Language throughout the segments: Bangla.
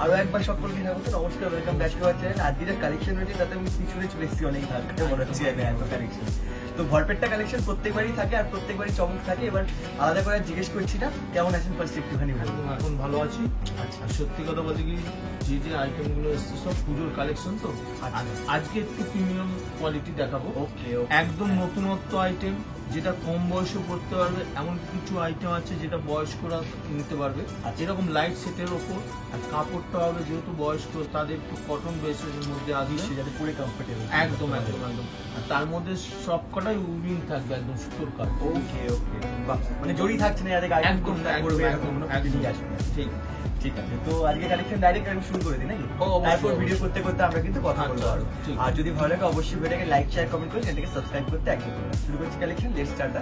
আরো একবার সকলকে স্বাগত, নমস্কার, welcome back to our channel. আজকে যে কালেকশন রয়েছে তাতে আমি পিছনে চলে এসেছি অনেক ভাগ মনে হচ্ছে এত কালেকশন। তো ভরপেটটা কালেকশন প্রত্যেকবারই থাকে আর প্রত্যেকবারই চমক থাকে। এবার আলাদা করে জিজ্ঞেস করছি না, কেমন আছেন ফার্স্ট একটুখানি বলুন। এখন ভালো আছি। আচ্ছা, সত্যি কথা বলতে কি, যে আইটেমগুলো এসছে সব পুজোর কালেকশন তো। আজকে একটু প্রিমিয়াম কোয়ালিটি দেখাবো। ওকে, একদম নতুনত্ব আইটেম, যেটা কম বয়সে পড়তে পারবে এমন কিছু আইটেম আছে যেটা বয়স্করা নিতে পারবে। আর এরকম লাইট সেটের ওপর, আর কাপড়টা হবে যেহেতু বয়স্ক তাদের একটু কটন বেসের মধ্যে আসবে, যাতে পুরো কমফোর্টেবল। একদম একদম একদম। আর তার মধ্যে সব কটাই উইভিং থাকবে, একদম সুতোর কাজ। ওকে ওকে, মানে জড়ি থাকছে না, যাতে গায়ে একদম করবে এরকম কোনো ফিলিং আসবে না। ঠিক ঠিক আছে, তো আজকে কালেকশন ডাইরেক্ট আমি শুরু করে দিই নাকি? তারপর ভিডিও করতে করতে আমরা কিন্তু কথা বলবো আরো। আর যদি ভালো লাগে অবশ্যই ভিডিওটাকে লাইক শেয়ার কমেন্ট করে চ্যানেলটাকে সাবস্ক্রাইব করতে একদম ভুলবেন না। শুরু করছি কালেকশন, লেটস স্টার্ট দ্য।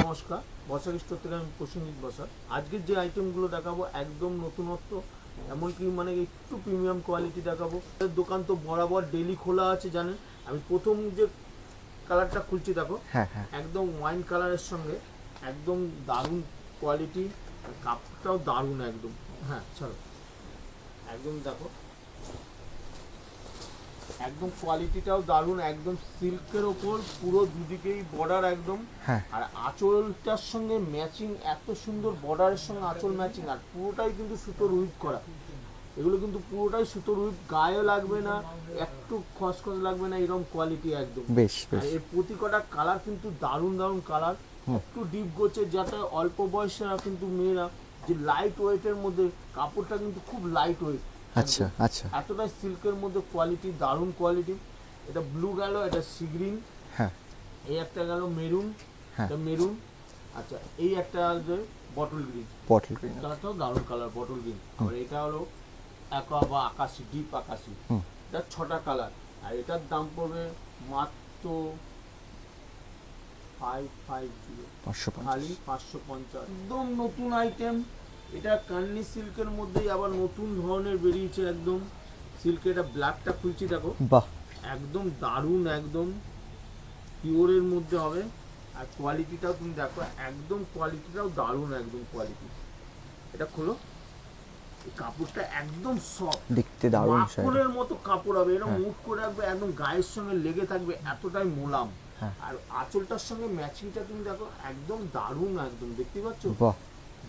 নমস্কার, বসাক স্টোর থেকে আমি প্রসেনজিৎ বসাক। আজকের যে আইটেমগুলো দেখাবো একদম নতুনত্ব, এমনকি মানে একটু প্রিমিয়াম কোয়ালিটি দেখাবো। দোকান তো বরাবর ডেলি খোলা আছে জানেন। আমি প্রথম যে কালারটা খুলছি দেখো, একদম ওয়াইন কালারের সঙ্গে একদম দারুণ কোয়ালিটি, কাপড়টাও দারুণ একদম। হ্যাঁ চলো, একদম দেখো, একদম কোয়ালিটিটাও দারুণ, একদম সিল্কের ওপর পুরো দুদিকেই বর্ডার একদম। আর আঁচলটার সঙ্গে ম্যাচিং, এত সুন্দর বর্ডারের সঙ্গে আঁচল ম্যাচিং, আর পুরোটাই কিন্তু সুতোর উইভ করা। এগুলো কিন্তু পুরোটাই সুতোর উইভ, গায়ে লাগবে না, একটু খসখস লাগবে না, এরকম কোয়ালিটি একদম বেশ। আর এর প্রতি কটা কালার কিন্তু দারুণ দারুণ কালার, একটু ডিপ গোছে, যাতে অল্প বয়সেরা কিন্তু মেয়েরা, যে লাইট ওয়েটের মধ্যে কাপড়টা কিন্তু খুব লাইট ওয়েট। আচ্ছা আচ্ছা, এতটাই সিল্কের মধ্যে কোয়ালিটি, দারুণ কোয়ালিটি। এটা ব্লু গেল, এটা সি গ্রিন, হ্যাঁ, এই একটা গেল মেরুন, এটা মেরুন। আচ্ছা, এই একটা আসবে বটল গ্রিন, বটল গ্রিন, কালারটাও দারুণ কালার, বটল গ্রিন। আর এটা হলো অ্যাকোয়া বা আকাশি, ডিপ আকাশি। এটা 6টা কালার, আর এটার দাম পড়বে মাত্র 550, খালি 550। একদম নতুন আইটেম, এটা কান্নি সিল্কের মধ্যেই আবার নতুন ধরনের বেরিয়েছে একদম সিল্ক। এটা ব্ল্যাকটা খুলছি দেখো, বাহ, একদম দারুণ, একদম পিওরের মধ্যে হবে। আর কোয়ালিটিটাও তুমি দেখো, একদম কোয়ালিটিটাও দারুণ, একদম কোয়ালিটি। এটা খোলো, এই কাপড়টা একদম সফট, দেখতে দারুণ, কাপড়ের মতো কাপড় হবে, এরকম মুভ করে রাখবে, একদম গায়ের সঙ্গে লেগে থাকবে, এতটাই মোলাম। আর আঁচলটার সঙ্গে ম্যাচিংটা তুমি দেখো, একদম দারুণ, একদম দেখতে পাচ্ছ, বাহ,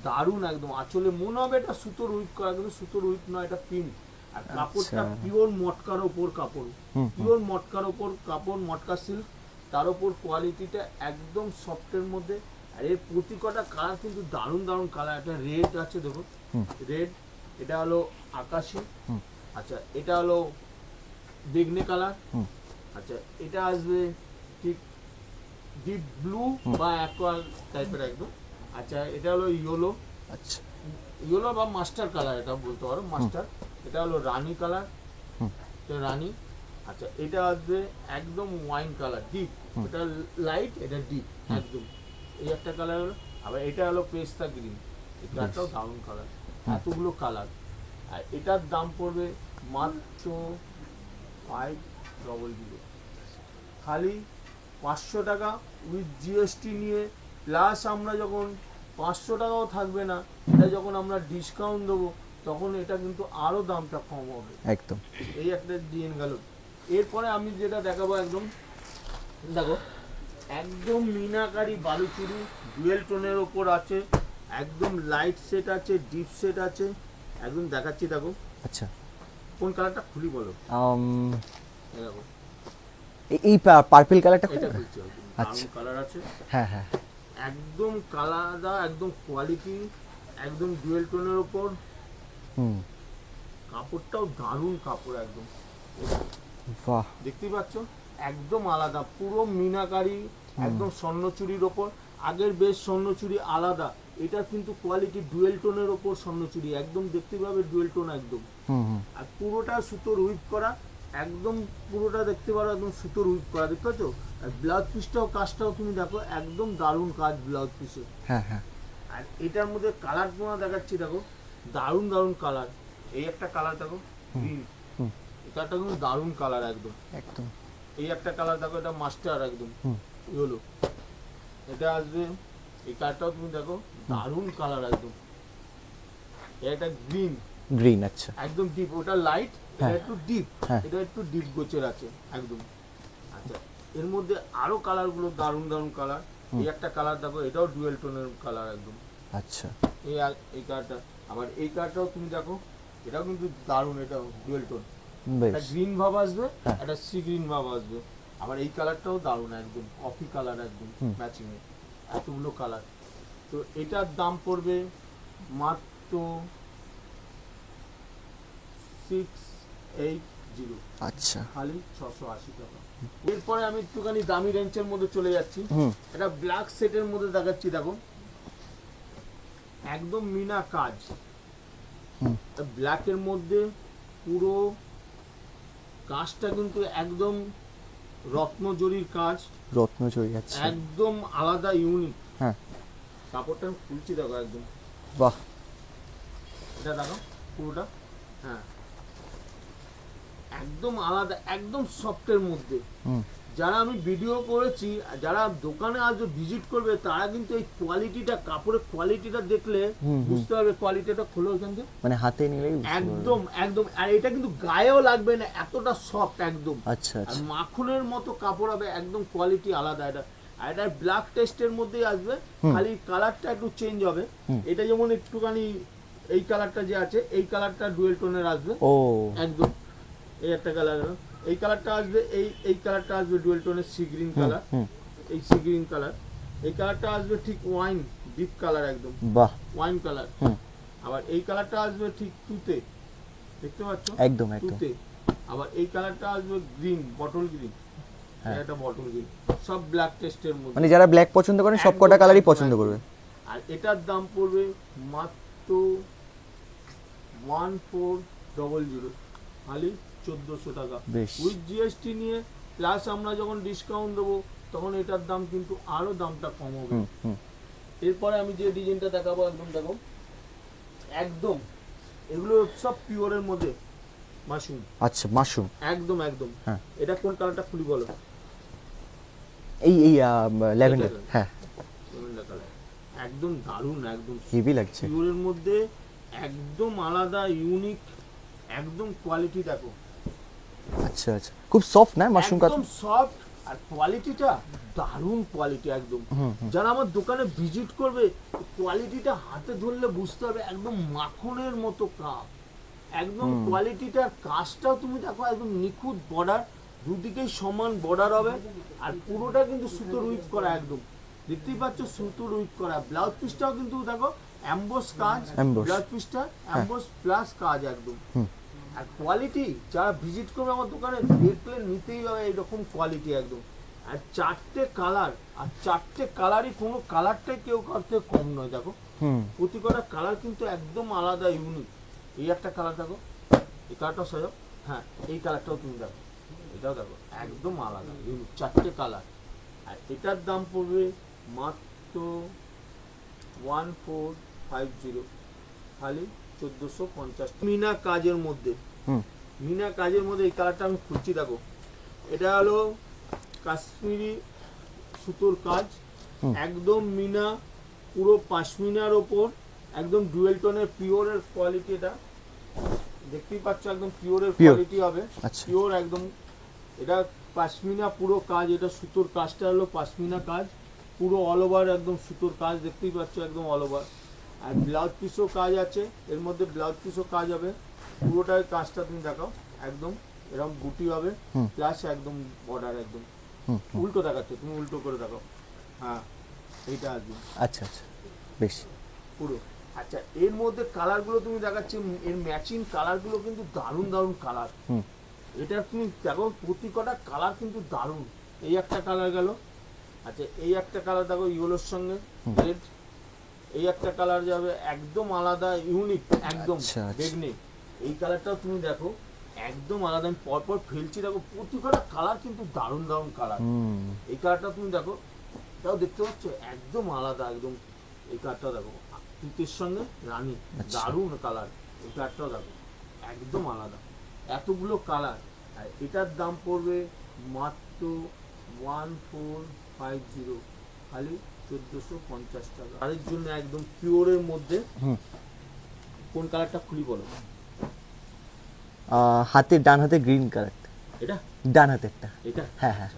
দারুণ একদম। আঁচলে মনে হবে এটা সুতোর উইভ করা, কিন্তু সুতোর উইভ নয়, এটা প্রিন্ট। আর কাপড়টা পিওর মটকার ওপর কাপড়, পিওর মটকার ওপর কাপড়, মটকা সিল্ক, তার ওপর কোয়ালিটিটা একদম সফটের মধ্যে। আর এর প্রতি কটা কালার কিন্তু দারুণ দারুণ কালার। একটা রেড আছে দেখো, রেড, এটা হলো আকাশি, আচ্ছা এটা হলো বেগনি কালার, আচ্ছা এটা আসবে ঠিক ডিপ ব্লু বা অ্যাকোয়া টাইপের একদম। আচ্ছা এটা হলো ইয়েলো, আচ্ছা ইয়েলো বা মাস্টার কালার, এটা বলতে পারো মাস্টার। এটা হলো রানী কালার, এটা রানী। আচ্ছা এটা আসবে একদম ওয়াইন কালার, ডিপ, এটা লাইট, এটা ডিপ একদম। এই একটা কালার হলো। আবার এটা হলো পেস্তা গ্রিন, এই কালারটাও দারুণ কালার। এতগুলো কালার, আর এটার দাম পড়বে মাত্র 500, খালি 500 টাকা উইথ জিএসটি নিয়ে। প্লাস আমরা যখন 500 টাকাও থাকবে না, এটা যখন আমরা ডিসকাউন্ট দেবো তখন এটা কিন্তু আরো দামটা কম হবে একদম। এই একটা ডিজাইন গেল। এরপরে আমি যেটা দেখাবো, একদম দেখো, একদম মিনাকারি বালুচুরি, ডুয়েল টোনের ওপর আছে, একদম লাইট সেট আছে, ডিপ সেট আছে, একদম দেখাচ্ছি দেখো। আচ্ছা, কোন কালারটা খুলি বলো? দেখো এই পার্পল কালারটা এটা খুলছি, আচ্ছা কালার আছে, হ্যাঁ হ্যাঁ, একদম কালারটা একদম কোয়ালিটি, একদম ডুয়েল টোনের ওপর, কাপড়টাও দারুণ কাপড় একদম। বাহ, দেখতেই পাচ্ছ, একদম আলাদা, পুরো মিনাকারি, একদম স্বর্ণচুরির ওপর। আগের বেশ স্বর্ণচুরি আলাদা, এটা কিন্তু কোয়ালিটি ডুয়েল টোনের ওপর স্বর্ণচুরি, একদম দেখতে পাবে ডুয়েল টোন একদম। আর পুরোটা সুতোর উইভ করা, একদম পুরোটা দেখতে পারো, একদম সুতোর উইভ করা, দেখতে পাচ্ছ। আর ব্লাউজ পিসটাও, কাজটাও তুমি দেখো, একদম দারুণ কাজ ব্লাউজ পিসে। হ্যাঁ হ্যাঁ, আর এটার মধ্যে কালার তোমার দেখাচ্ছি দেখো, দারুণ দারুণ কালার। এই একটা কালার দেখো, গ্রিন, এটা কিন্তু দারুণ কালার একদম। একদম এই একটা কালার দেখো, এটা মাস্টার একদম হুম। হলো। এটা আসবে, এই কালারটাও তুমি দেখো দারুণ কালার একদম। এটা গ্রিন, গ্রিন, আচ্ছা। একদম ডিপ, ওটা লাইট, এটা হ্যাঁ। একটু ডিপ, হ্যাঁ। এটা একটু ডিপ গোছের আছে একদম। আচ্ছা, এর মধ্যে আরো কালার গুলো দারুণ দারুণ কালার। এই একটা কালার দেখো, এটাও ডুয়েল টোনের কালার একদম। আচ্ছা, এই কালারটা, আবার এই কালারটাও তুমি দেখো, এটাও কিন্তু দারুণ, এটাও ডুয়েল টোন। একটা বেশ। গ্রিন ভাব আসবে, হ্যাঁ। একটা সি গ্রিন ভাব আসবে। আবার এই কালারটাও দারুণ একদম, কফি কালার একদম হুম। ম্যাচিং এ, এতগুলো কালার। তো এটার দাম পড়বে মাত্র 680, আচ্ছা। খালি 680 টাকা। এরপরে আমি একটুখানি দামি রেঞ্জের মধ্যে চলে যাচ্ছি। হুম। এটা ব্ল্যাক সেটের মধ্যে দেখাচ্ছি, দেখো একদম মিনা কাজ, হুম। ব্ল্যাকের মধ্যে পুরো কাজটা কিন্তু একদম রত্নজরির কাজ, রত্নচুরি, আচ্ছা। একদম আলাদা ইউনিক। হ্যাঁ। কাপড়টা আমি খুলছি দেখো একদম, বাহ। এটা দেখো পুরোটা, হ্যাঁ একদম আলাদা, একদম সফটের মধ্যে। হুম। যারা আমি ভিডিও করেছি, যারা দোকানে আজ ভিজিট করবে, তারা কিন্তু এই কোয়ালিটিটা, কাপড়ের কোয়ালিটিটা দেখলে হুম, হুম। বুঝতে পারবে। কোয়ালিটিটা খোলো ওখান থেকে, মানে হাতে নিলেই বুঝতে পারবে। একদম একদম। আর এটা কিন্তু গায়েও লাগবে না, এতটা সফট একদম। আচ্ছা, আর আচ্ছা। মাখনের মতো কাপড় হবে, একদম কোয়ালিটি আলাদা। এটা আর এটা ব্ল্যাক টেস্টের মধ্যেই আসবে, হুম। খালি কালারটা একটু চেঞ্জ হবে। হুম। এটা যেমন একটুখানি এই কালারটা যে আছে, এই কালারটা ডুয়েল টোনের আসবে ও, একদম। এই একটা কালার, এই কালারটা আসবে, এই কালারটা আসবে ডুয়েল টোনের সি গ্রিন হুম, কালার, হুম। এই সি গ্রিন কালার। এই কালারটা আসবে ঠিক ওয়াইন ডিপ কালার একদম, বাহ। Wine colour. হুম। আবার এই কালারটা আসবে ঠিক তুতে, দেখতে পাচ্ছ একদম, একদম। তুতে। আবার এই কালারটা আসবে গ্রিন, বটল গ্রিন, হ্যাঁ। এটা বটল গ্রিন। সব ব্ল্যাক টেস্টের মধ্যে। মানে যারা ব্ল্যাক পছন্দ করেন সব কটা একদম, কালারই একদম, পছন্দ একদম। করবে। আর এটার দাম পড়বে মাত্র 1400, খালি 1400 টাকা বেশ। উইথ জিএসটি নিয়ে। প্লাস আমরা যখন ডিসকাউন্ট দেবো, তখন এটার দাম কিন্তু আরো দামটা কম হবে। হুম, হুম। এরপরে আমি যে ডিজাইনটা দেখাবো, একদম দেখো, একদম এগুলো সব পিওরের মধ্যে মাশরুম, আচ্ছা, মাশরুম। একদম একদম। হ্যাঁ। এটা কোন কালারটা খুলি বলো? এই ল্যাভেন্ডার, এটা? হ্যাঁ। ল্যাভেন্ডার কালার, একদম দারুণ, একদম হেভি লাগছে। পিওরের মধ্যে, একদম আলাদা ইউনিক, একদম কোয়ালিটি দেখো, আচ্ছা, আচ্ছা। খুব সফট না মাশরুম কাট? একদম সফট। আর কোয়ালিটিটা দারুণ কোয়ালিটি একদম। হুম, হুম। যারা আমার দোকানে ভিজিট করবে, কোয়ালিটিটা হাতে ধরলে বুঝতে হবে, একদম মাখনের মতো কাপ, একদম কোয়ালিটিটার কাজটাও তুমি দেখো, একদম নিখুঁত বর্ডার, দুদিকেই সমান বর্ডার হবে। আর পুরোটা কিন্তু সুতোর উইক করা, একদম দেখতেই পাচ্ছ সুতোর উইক করা। ব্লাউজ পিসটাও কিন্তু দেখো এমবোস কাজ, Emboss। ব্লাউজ পিসটা এমবোস প্লাস কাজ একদম। হুম। আর কোয়ালিটি, যারা ভিজিট করবে আমার দোকানে, দেখলে নিতেই হবে এরকম কোয়ালিটি একদম। আর চারটে কালার, আর চারটে কালারই, কোনো কালারটাই কেউ করতে কম নয় দেখো। হুম। প্রতি কটা কালার কিন্তু একদম আলাদা ইউনিক। এই একটা কালার দেখো, এই কালারটাও সাজাও, হ্যাঁ এই কালারটাও তুমি দেখো, এটাও দেখো, একদম আলাদা ইউনিক, চারটে কালার। আর এটার দাম পড়বে মাত্র 1450, খালি 1450। মিনা কাজের মধ্যে, হুম। মিনা কাজের মধ্যে এই কালারটা আমি খুঁজছি দেখো, এটা হলো কাশ্মীরি সুতোর কাজ, হুম। একদম মিনা, পুরো পাশমিনার ওপর, একদম ডুয়েল টোনের পিওরের কোয়ালিটি। এটা দেখতেই পাচ্ছ, একদম পিওরের Pure। কোয়ালিটি হবে, আচ্ছা। পিওর একদম। এটা পাশমিনা পুরো কাজ, এটা সুতোর কাজটা হলো পাশমিনা কাজ, পুরো অল ওভার একদম সুতোর কাজ, দেখতেই পাচ্ছ একদম অল ওভার। আর ব্লাউজ পিসও কাজ আছে এর মধ্যে, ব্লাউজ পিসও কাজ হবে, পুরোটার কাজটা তুমি দেখাও, একদম এরকম বুটি হবে, হুম। প্লাস একদম বর্ডার একদম। হুম, হুম। উল্টো দেখাচ্ছে, তুমি উল্টো করে দেখাও, হ্যাঁ এইটা আসবে আচ্ছা, আচ্ছা। বেশ। পুরো। আচ্ছা, এর মধ্যে কালারগুলো তুমি দেখাচ্ছি, এর ম্যাচিং কালারগুলো কিন্তু দারুণ দারুণ কালার। হুম। এটা তুমি দেখো, প্রতি কটা কালার কিন্তু দারুণ। এই একটা কালার গেল, আচ্ছা এই একটা কালার দেখো ইয়েলোর সঙ্গে রেড, এই একটা কালার যাবে একদম আলাদা ইউনিক, একদম আচ্ছা, আচ্ছা। বেগনি। এই কালারটাও তুমি দেখো, একদম আলাদা। আমি পরপর ফেলছি দেখো, প্রতি কটা কালার কিন্তু দারুণ দারুণ কালার। হুম। এই কালারটা তুমি দেখো, তাও দেখতে পাচ্ছ একদম আলাদা একদম। এই কালারটা দেখো, তুতের সঙ্গে রানী, আচ্ছা। দারুণ কালার। এই কালারটাও দেখো, একদম আলাদা, এতগুলো কালার। আর এটার দাম পড়বে মাত্র 1450, খালি 1450 টাকা। তাদের জন্য একদম পিওরের মধ্যে হুম। কোন কালারটা খুলি বলো? হাতে ডান হাতে গ্রিন কালারটা, এটা ডান হাতেরটা। এটা হ্যাঁ হ্যাঁ।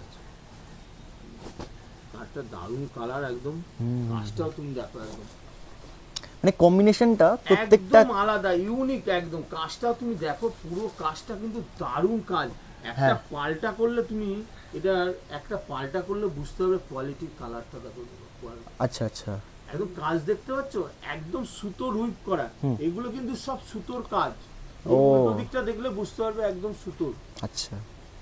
কালারটা দারুণ কালার একদম। কাজটাও তুমি দেখো একদম মানে কম্বিনেশনটা প্রত্যেকটা একদম আলাদা, ইউনিক একদম। কাজটা তুমি দেখো, পুরো কাজটা কিন্তু দারুণ কাজ। একটা হ্যাঁ। পাল্টা করলে তুমি এটা একটা পাল্টা করলে বুঝতে হবে কোয়ালিটির কালারটা দেখো quality। আচ্ছা আচ্ছা। একদম কাজ দেখতে পাচ্ছ, একদম সুতোর উইপ করা। হুম। এগুলো কিন্তু সব সুতোর কাজ। ও। উল্টো দিকটা দেখলে বুঝতে পারবে একদম সুতোর। আচ্ছা।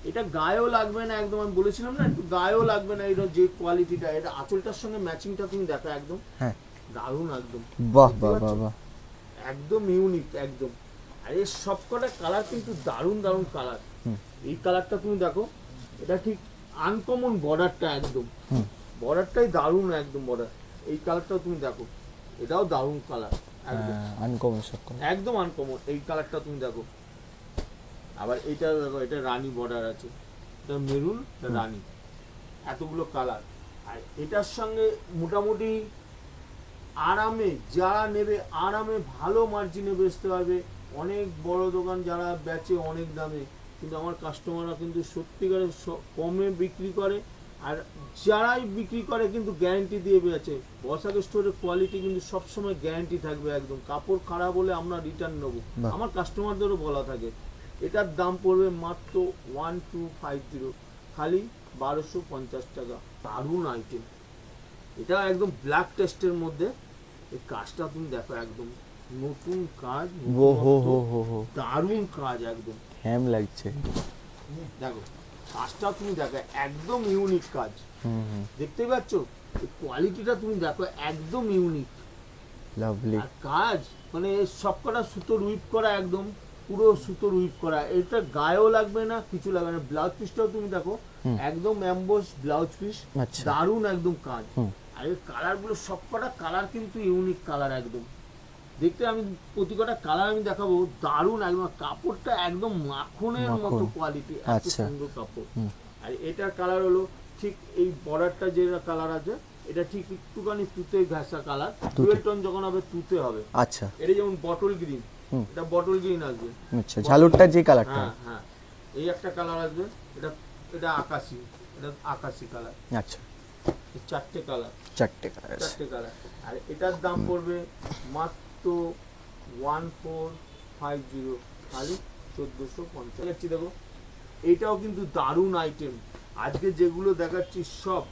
এটা গায়েও লাগবে না একদম, আমি বলেছিলাম না একটু গায়েও লাগবে না। এটা যে কোয়ালিটিটা, এটা আঁচলটার সঙ্গে ম্যাচিংটা তুমি দেখো একদম হ্যাঁ। দারুণ একদম। বাহ দেখতে বাহ পাচ্ছ? বাহ বাহ। একদম ইউনিক একদম। আর এর সবকটা কালার কিন্তু দারুণ দারুণ কালার। হুম। এই কালারটা তুমি দেখো, এটা ঠিক আনকমন বর্ডারটা একদম। হুম। বর্ডারটাই দারুণ একদম বর্ডার। এই কালারটাও তুমি দেখো, এটাও দারুণ কালার একদম। আনকমন সব কমন। একদম আনকমন। এই কালারটা তুমি দেখো, আবার এটা দেখো, এটা রানী বর্ডার আছে, এটা মেরুন, এটা রানী, এতগুলো কালার। আর এটার সঙ্গে মোটামুটি আরামে যারা নেবে, আরামে ভালো মার্জিনে বেচতে পারবে। অনেক বড় দোকান যারা বেচে অনেক দামে, কিন্তু আমার কাস্টমাররা কিন্তু সত্যিকারে কমে বিক্রি করে। আর যারাই বিক্রি করে কিন্তু গ্যারান্টি দিয়ে বেচে। বসাক স্টোরের কোয়ালিটি কিন্তু সবসময় গ্যারান্টি থাকবে একদম। কাপড় খারাপ হলে আমরা রিটার্ন নেবো, বাহ। আমার কাস্টমারদেরও বলা থাকে। এটার দাম পড়বে মাত্র 1250, খালি 1250 টাকা। দারুণ আইটেম। এটা একদম ব্ল্যাক টেস্টের মধ্যে। এই কাজটা তুমি দেখো একদম নতুন কাজ, ও হো নতুনত্ব, হো হো হো। দারুণ কাজ একদম। হ্যাম লাগছে। দেখো কাজটা তুমি দেখো, একদম ইউনিক কাজ। হুম হুম। দেখতে পাচ্ছ কোয়ালিটিটা তুমি দেখো, একদম ইউনিক। লাভলি। আর কাজ মানে সবকটা সুতোর উইপ করা একদম, পুরো সুতোর উইপ করা। এটা গায়েও লাগবে না, কিছু লাগবে না। ব্লাউজ পিসটাও তুমি দেখো, হুম। একদম এমবোস ব্লাউজ পিস, আচ্ছা। দারুণ একদম কাজ। হুম। আর এই কালারগুলো সবকটা কালার কিন্তু ইউনিক কালার একদম। দেখতে আমি প্রতি কটা কালার আমি দেখাবো, দারুণ একদম। কাপড়টা একদম মাখনের মাখন। মতো কোয়ালিটি, এত আচ্ছা। সুন্দর কাপড়। হুম। আর এটার কালার হলো ঠিক এই বর্ডারটা যে কালার আছে, এটা ঠিক একটুখানি তুতে ঘাসা কালার। তুতে। 12 টোন যখন হবে তুতে হবে। আচ্ছা এটা যেমন বটল গ্রিন, হুম। এটা বটল গ্রিন আসবে। আচ্ছা। ঝালুরটার যে কালারটা। হ্যাঁ হ্যাঁ, এই একটা কালার আসবে। এটা এটা আকাশি, এটা আকাশি কালার। আচ্ছা। চারটে কালার, চারটে কালার আছে। চারটে কালার। আর এটার দাম পড়বে মাত্র 1450, খালি 1450 যাচ্ছি। দেখো এটাও কিন্তু দারুণ আইটেম। আজকে যেগুলো দেখাচ্ছি সব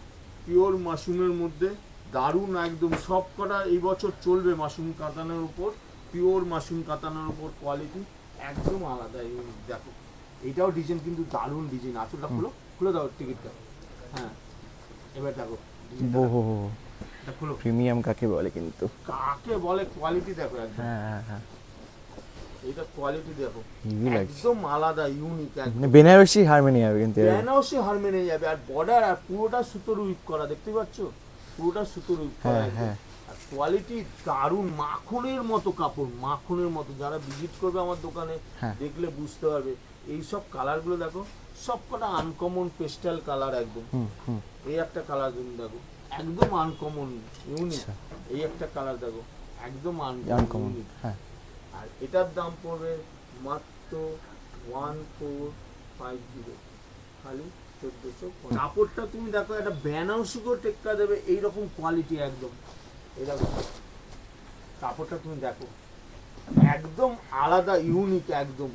পিওর মাশরুমের মধ্যে, দারুণ একদম। সব কটা এই বছর চলবে মাশরুম কাতানোর উপর, পিওর মাশরুম কাতানোর উপর কোয়ালিটি একদম আলাদা। দেখো এটাও ডিজাইন কিন্তু দারুণ ডিজাইন। আসলটা খুলে দাও টিকিটটা। হ্যাঁ এবার দেখো ও হো হো। এটা খুলো। প্রিমিয়াম কাকে বলে কিন্তু। কাকে বলে কোয়ালিটি দেখো একদম। হ্যাঁ হ্যাঁ হ্যাঁ। এটা কোয়ালিটি দেখো, হেভি লাগছে। একদম আলাদা ইউনিক মানে একদম। বেনারসি হারমোনি হবে কিন্তু। বেনারসি হারমেনে যাবে। আর বর্ডার আর পুরোটা সুতোর উইপ করা, দেখতে পাচ্ছ পুরোটা সুতোর উইপ করা হ্যাঁ একদম। হ্যাঁ। আর কোয়ালিটি দারুণ, মাখনের মতো কাপড়, মাখনের মতো। যারা ভিজিট করবে আমার দোকানে হ্যাঁ। দেখলে বুঝতে পারবে। এই সব কালারগুলো দেখো, সবকটা আনকমন পেস্টাল কালার একদম। হুম হুম। এই একটা কালার তুমি দেখো, একদম আনকমন ইউনিক। আচ্ছা। এই একটা কালার দেখো, একদম আনকমন। আনকমন। হ্যাঁ। আর এটার দাম পড়বে মাত্র 1450, খালি 1450। কাপড়টা তুমি দেখো, একটা বেনারসিকেও টেক্কা দেবে এইরকম কোয়ালিটি একদম। এই দেখো কাপড়টা তুমি দেখো, একদম আলাদা ইউনিক একদম।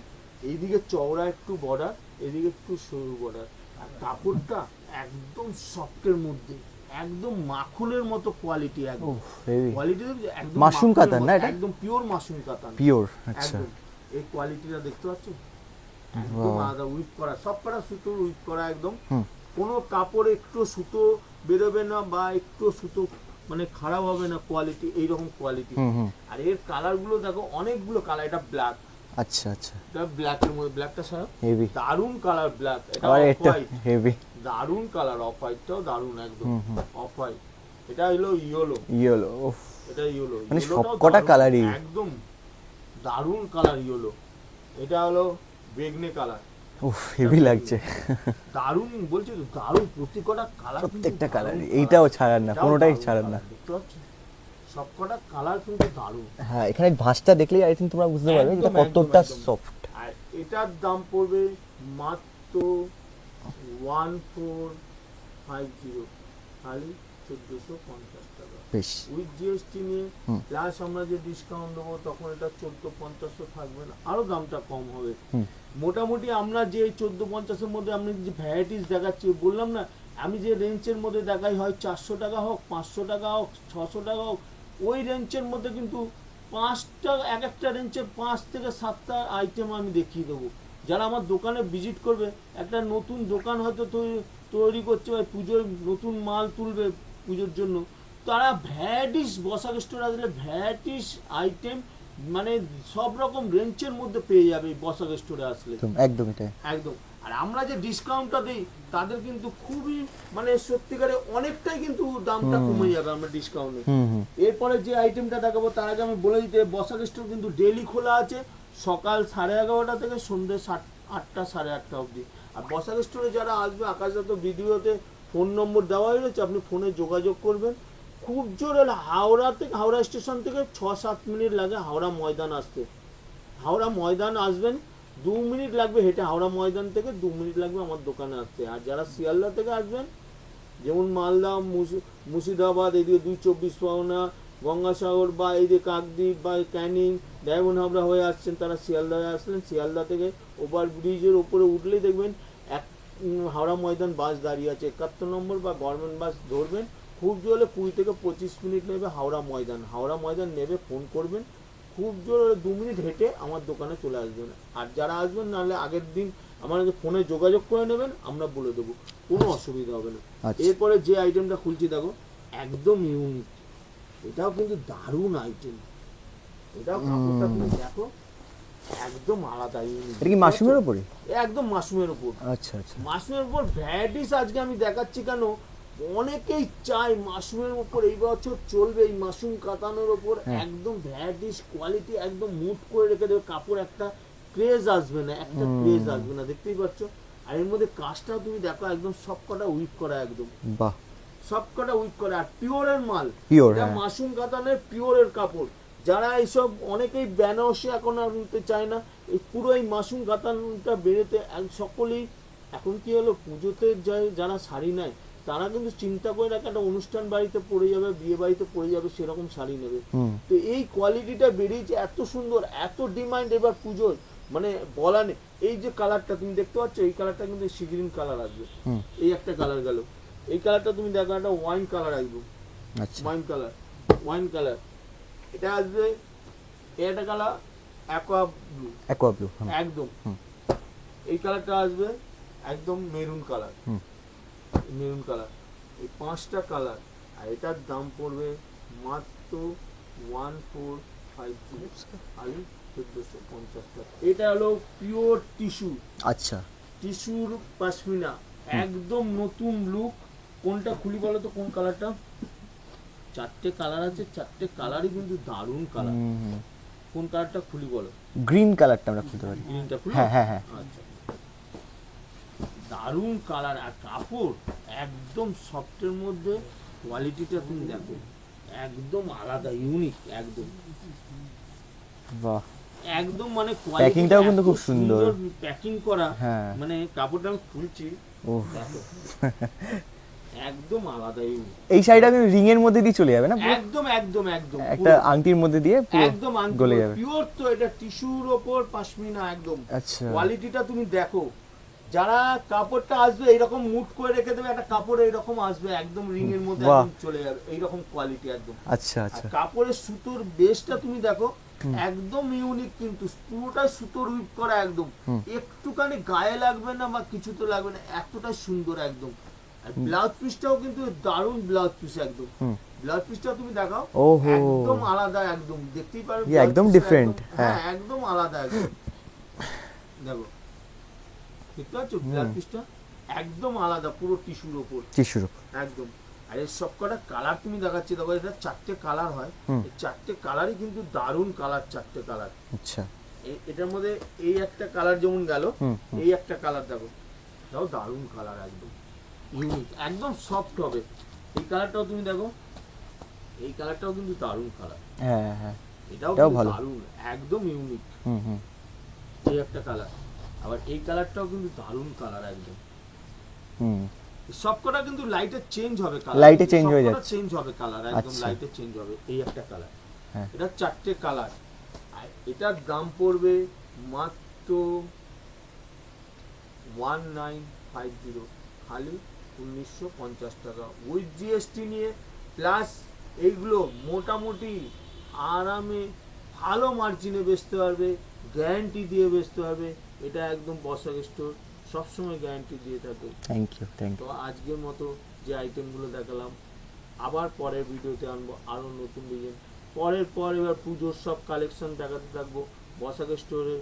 এইদিকে চওড়া একটু বর্ডার, এদিকে একটু সরু বর্ডার। আর কাপড়টা একদম সফটের মধ্যে, একদম মাখনের মতো কোয়ালিটি একদম। উফ হেভি। কোয়ালিটি একদম মাশরুম মাখনের কাতান না মতো, এটা? একদম পিওর মাশরুম কাতান পিওর। আচ্ছা। একদম। এই কোয়ালিটিটা দেখতে পাচ্ছ, একদম Wow. আলাদা উইপ করা, সব কটা সুতো উইপ করা একদম। হুম। কোনো কাপড়ে একটু সুতো বেরোবে না বা একটু সুতো মানে খারাপ হবে না, কোয়ালিটি এইরকম কোয়ালিটি। হুম হুম। আর এর কালার গুলো দেখো, অনেকগুলো কালার। এটা ব্ল্যাক, আচ্ছা আচ্ছা। এটা ব্ল্যাকের মধ্যে, ব্ল্যাকটা সারা হেভি। দারুণ কালার ব্ল্যাক। এটা আবার অফ এটা হোয়াইট, হেভি। দারুণ কালার। অফ হোয়াইটটাও দারুণ একদম। হুম হুম। অফ হোয়াইট, এটা হলো ইয়েলো, ইয়েলো। উফ। এটা ইয়েলো। মানে সবকটা কালারই একদম দারুণ কালার ইয়েলো। এটা হলো বেগনে কালার, উফ হেভি লাগছে দারুণ বলছি তো, দারুণ প্রত্যেকটা কালার, প্রত্যেকটা কালার, এইটাও ছাড়ার না, কোনোটাই ছাড়ার না। সব কটা কালার কিন্তু দারুণ। হ্যাঁ, এখানে ভাঁজটা দেখলেই আই থিঙ্ক তোমরা বুঝতে পারবে এটা একদম, কতটা একদম। সফট। আর এটার দাম পড়বে মাত্র 1450, খালি 1450 টাকা বেশ, উইথ জিএসটি নিয়ে। হুম। প্লাস আমরা যে ডিসকাউন্ট দেবো তখন এটা 1450 থাকবে না, আরো দামটা কম হবে। হুম। মোটামুটি আমরা যে 1450-এর মধ্যে আমি যে ভ্যারাইটিস দেখাচ্ছি, বললাম না আমি যে রেঞ্জের মধ্যে দেখাই, হয় 400 টাকা হোক, 500 টাকা হোক, 600 টাকা হোক, ওই রেঞ্জের মধ্যে কিন্তু 5টা, এক একটা রেঞ্জের 5 থেকে 7টা আইটেম আমি দেখিয়ে দেবো। যারা আমার দোকানে ভিজিট করবে, একটা নতুন দোকান হয়তো তৈরি করছে বা পুজোর নতুন মাল তুলবে পুজোর জন্য, তারা ভ্যারাইটিস বসাক স্টোর আসলে ভ্যারাইটিস আইটেম মানে সব রকম রেঞ্জের মধ্যে পেয়ে যাবে এই বসাক স্টোরে আসলে। একদম একদম এটাই একদম। আর আমরা যে ডিসকাউন্টটা দিই তাদের কিন্তু খুবই মানে সত্যিকারে অনেকটাই কিন্তু দামটা কমে যাবে আমরা ডিসকাউন্টে। হুম হুম এরপরে যে আইটেমটা দেখাবো তার আগে আমি বলে দিতে, বসাক স্টোর কিন্তু ডেইলি খোলা আছে, সকাল 11:30 থেকে সন্ধ্যে 8টা 8:30 অবধি। আর বসাক স্টোরে যারা আসবে, আকাশগত ভিডিওতে ফোন নম্বর দেওয়া হয়েছে, আপনি ফোনে যোগাযোগ করবেন। খুব জোর হলে হাওড়া স্টেশন থেকে 6-7 মিনিট লাগে হাওড়া ময়দান আসতে। হাওড়া ময়দান আসবেন, 2 মিনিট লাগবে হেঁটে, হাওড়া ময়দান থেকে 2 মিনিট লাগবে আমার দোকানে আসতে। আর যারা শিয়ালদা থেকে আসবেন, যেমন মালদা, মুর্শিদাবাদ, এদিকে 2-24 গঙ্গাসাগর বা এইদিকে কাকদ্বীপ বা ক্যানিং, ডায়মন্ড হাবড়া হয়ে আসছেন, তারা শিয়ালদা হয়ে আসলেন। শিয়ালদা থেকে ওভার ব্রিজের ওপরে উঠলেই দেখবেন হাওড়া ময়দান বাস দাঁড়িয়ে আছে, 71 নম্বর বা গভর্নমেন্ট বাস ধরবেন। খুব জোরে 20 থেকে 25 মিনিট নেবে হাওড়া ময়দান নেবে, ফোন করবেন। খুব জোরে 2 মিনিট হেঁটে আমার দোকানে চলে আসবেন। আর যারা আসবেন নাহলে আগের দিন আমার ফোনে যোগাযোগ করে নেবেন, আমরা বলে দেবো, কোনো অসুবিধা হবে না। আচ্ছা। এরপরে যে আইটেমটা খুলছি দেখো, একদম ইউনিক, এটাও কিন্তু দারুণ আইটেম। এটাও কাপড়টা তুমি দেখো, একদম আলাদা ইউনিক। এটা কি মাশরুমের উপরে? একদম মাশরুমের উপর। আচ্ছা আচ্ছা, মাশরুমের উপর ভ্যারাইটিস আজকে আমি দেখাচ্ছি কেন, অনেকেই চায় মাশরুমের উপর এই বছর চলবে, এই মাশরুম কাতানোর উপর একদম ভ্যারাইটিস কোয়ালিটি, একদম মুট করে রেখে দেবে কাপড়, একটা ক্রেজ আসবে না, দেখতেই পাচ্ছ। আর এর মধ্যে কাজটাও তুমি দেখো, একদম সবকটা উইক করা, একদম বাহ, সবকটা উইক করা, আর পিওরের মাল, পিওর। এটা হ্যাঁ, মাশরুম কাতানের পিওরের কাপড়। যারা এইসব অনেকেই বেনারসি এখন আর নিতে চায় না, এই পুরো এই মাশরুম কাতানটা বেরোতে সকলেই এখন কি হলো, পুজোতে যারা শাড়ি নেয় তারা কিন্তু চিন্তা করে রাখে একটা অনুষ্ঠান বাড়িতে পড়ে যাবে, বিয়ে বাড়িতে পড়ে যাবে, সেরকম শাড়ি নেবে। তো এই কোয়ালিটিটা বেরিয়েছে, এত সুন্দর, এত ডিমান্ড এবার পুজোর, মানে বলা নেই। এই যে কালারটা তুমি দেখতে পাচ্ছ, এই কালারটা কিন্তু সি গ্রিন কালার আসবে। এই একটা কালার গেল, এই কালারটা তুমি দেখো, একটা ওয়াইন কালার আসবে, আচ্ছা, ওয়াইন কালার এটা আসবে। এটা কালার অ্যাকোয়া ব্লু, একদম। এই কালারটা আসবে একদম মেরুন কালার। এই 5টা কালার, আর এটার দাম পড়বে মাত্র 1450, খালি 1450 টাকা। এটা হলো পিওর টিস্যু, আচ্ছা, টিস্যুর পাশমিনা, একদম নতুন লুক। কোনটা খুলি বলো তো, কোন কালারটা? 4টে কালার আছে, 4টে কালারই কিন্তু দারুণ কালার। কোন কালারটা খুলি বলো? গ্রিন কালারটা আমরা খুলতে পারি। গ্রিনটা খুলি? হ্যাঁ হ্যাঁ হ্যাঁ, আচ্ছা, দারুণ কালার। আর কাপড় একদম সফটের মধ্যে, কোয়ালিটিটা তুমি দেখো, একদম আলাদা, ইউনিক, একদম বাহ, একদম মানে প্যাকিংটাও কিন্তু খুব সুন্দর প্যাকিং করা। হ্যাঁ, মানে কাপড়টা আমি খুলছি, ওহ, দেখো একদম আলাদা, ইউনিক। এই শাড়িটা কিন্তু রিং এর মধ্যে দিয়ে চলে যাবে না? একদম একদম একদম একটা আংটির মধ্যে দিয়ে পুরো একদম গলে যাবে। পিওর তো, এটা টিস্যুর ওপর পাশমিনা, একদম। আচ্ছা, কোয়ালিটিটা তুমি দেখো, যারা কাপড়টা আসবে এইরকম মুট করে রেখে দেবে, একটা কাপড় এইরকম আসবে একদম রিং এর মধ্যে একদম চলে যাবে, এইরকম কোয়ালিটি একদম। আচ্ছা আচ্ছা, কাপড়ের সুতোর বেসটা তুমি দেখো, একদম ইউনিক, কিন্তু পুরোটা সুতোর উইপ করা, একদম একটুখানি গায়ে লাগবে না বা কিছুতে লাগবে না, এতটাই সুন্দর একদম। আর ব্লাউজ পিসটাও কিন্তু দারুণ ব্লাউজ পিস, একদম। ব্লাউজ পিসটা তুমি দেখাও, একদম আলাদা, একদম দেখতেই পারো, একদম ডিফারেন্ট। হ্যাঁ, একদম আলাদা, একদম। দেখো, দেখতে পাচ্ছ ব্লাউজ পিসটা একদম আলাদা, পুরো টিস্যুর উপর, একদম। আর এর সবকটা কালার তুমি দেখাচ্ছি, দেখো এটা 4টে কালার হয়, এই 4টে কালারই কিন্তু দারুণ কালার, 4টে কালার। আচ্ছা, এটার মধ্যে এই একটা কালার যেমন গেল, হুম, এই একটা কালার দেখো, এটাও দারুণ কালার, একদম ইউনিক, একদম সফট হবে। এই কালারটাও তুমি দেখো, এই কালারটাও কিন্তু দারুণ কালার, হ্যাঁ হ্যাঁ এটাও এটাও কিন্তু ভালো। দারুণ, একদম ইউনিক। হুম হুম এই একটা কালার, আবার এই কালারটাও কিন্তু দারুণ কালার একদম। হুম সবকটা কিন্তু লাইটে চেঞ্জ হবে কালার, Light এ change হয়ে যাচ্ছে। চেঞ্জ হবে কালার, একদম আচ্ছা। লাইটে চেঞ্জ হবে। এই একটা কালার, হ্যাঁ। এটা 4টে কালার, আর এটার দাম পড়বে মাত্র 1950, খালি 1950 টাকা উইথ জিএসটি নিয়ে। প্লাস এইগুলো মোটামুটি আরামে ভালো মার্জিনে বেচতে পারবে, গ্যারান্টি দিয়ে বেচতে পারবে। এটা একদম বসাক স্টোর সবসময় গ্যারান্টি দিয়ে থাকে। থ্যাংক ইউ তো আজকের মতো যে আইটেমগুলো দেখালাম, আবার পরের ভিডিওতে আনবো আরও নতুন ডিজাইন। পর এবার পুজোর সব কালেকশন দেখাতে থাকবো বসাক স্টোরে।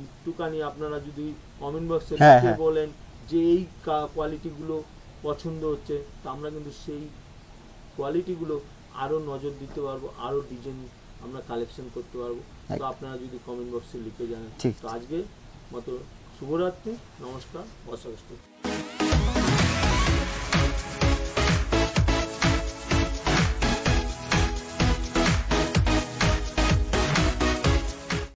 একটুখানি আপনারা যদি কমেন্ট বক্সে হ্যাঁ, লিখে হ্যাঁ। বলেন যে এই কোয়ালিটিগুলো পছন্দ হচ্ছে, তো আমরা কিন্তু সেই কোয়ালিটিগুলো আরও নজর দিতে পারবো, আরও ডিজাইন আমরা কালেকশন করতে পারবো। তো আপনারা যদি কমেন্ট বক্সে লিখে জানেন। ঠিক। তো আজকের মতো শুভরাত্রি, নমস্কার, বসাক স্টোর।